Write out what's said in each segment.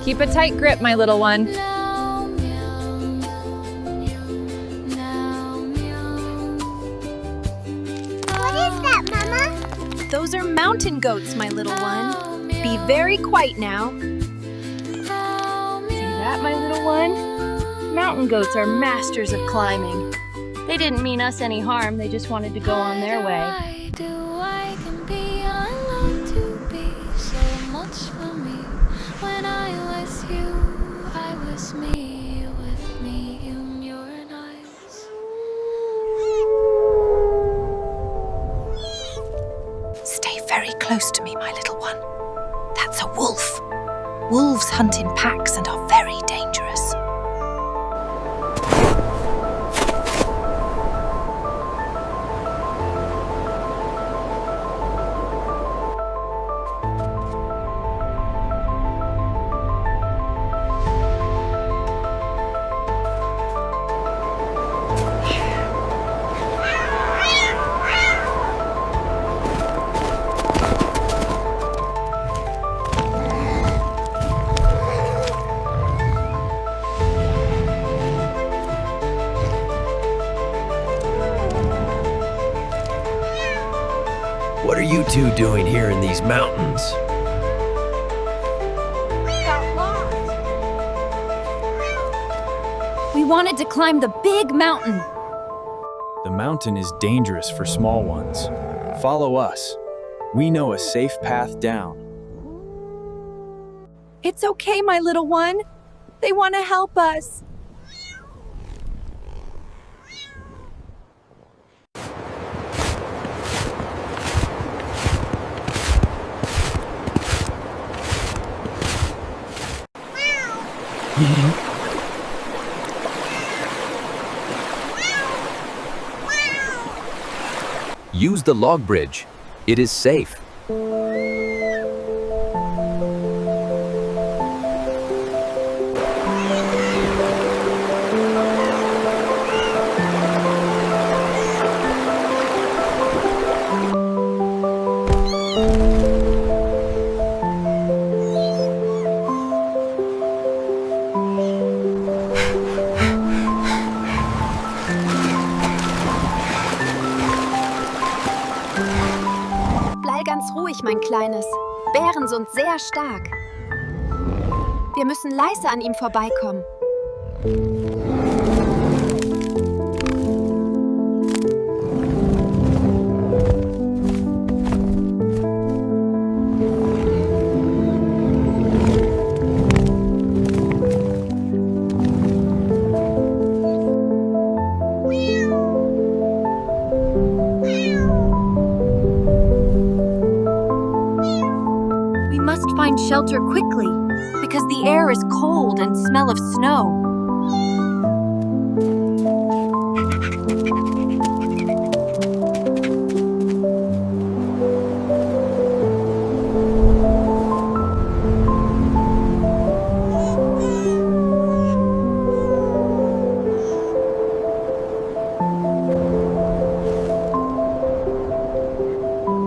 Keep a tight grip, my little one. What is that, Mama? Those are mountain goats, my little one. Be very quiet now. See that, my little one? Mountain goats are masters of climbing. They didn't mean us any harm, they just wanted to go on their way. Stay very close to me, my little one. That's a wolf. Wolves hunt in packs and are very dangerous. What are you two doing here in these mountains? We wanted to climb the big mountain. The mountain is dangerous for small ones. Follow us. We know a safe path down. It's okay, my little one. They want to help us. Use the log bridge. It is safe. Ganz ruhig, mein Kleines. Bären sind sehr stark. Wir müssen leise an ihm vorbeikommen. Find shelter quickly, because the air is cold and smell of snow.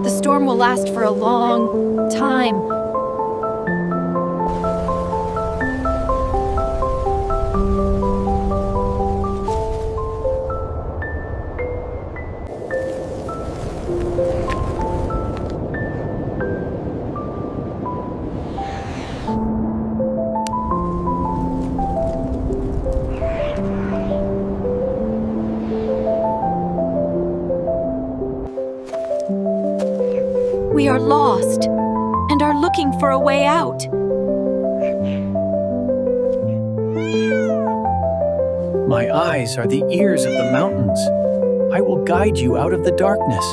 The storm will last for a long time. We are lost and are looking for a way out. My eyes are the ears of the mountains. I will guide you out of the darkness.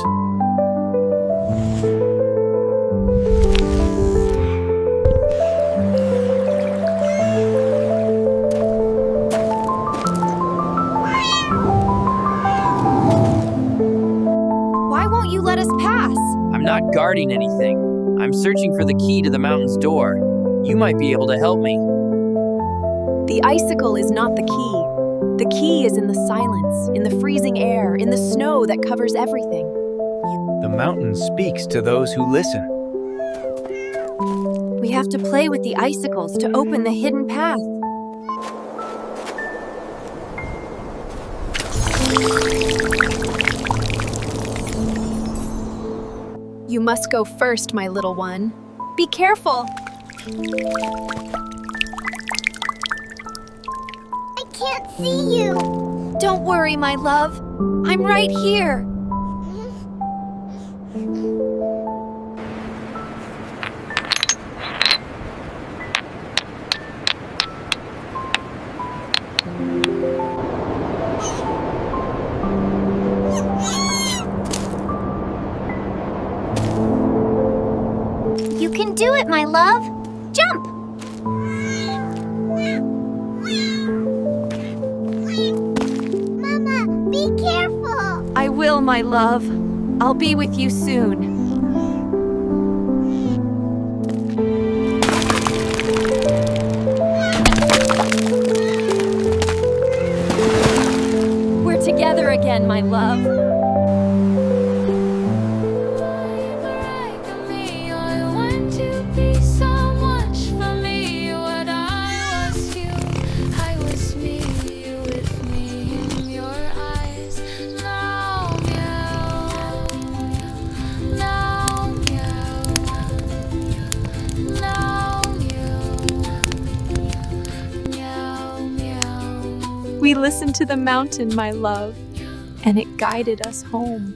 Why won't you let us pass? I'm not guarding anything. I'm searching for the key to the mountain's door. You might be able to help me. The icicle is not the key. The key is in the silence, in the freezing air, in the snow that covers everything. The mountain speaks to those who listen. We We have to play with the icicles to open the hidden path. You must go first, my little one. Be careful. I can't see you. Don't worry, my love. I'm right here. You can do it, my love. Jump! Mama, be careful. I will, my love. I'll be with you soon. We're together again, my love. We listened to the mountain, my love, and it guided us home.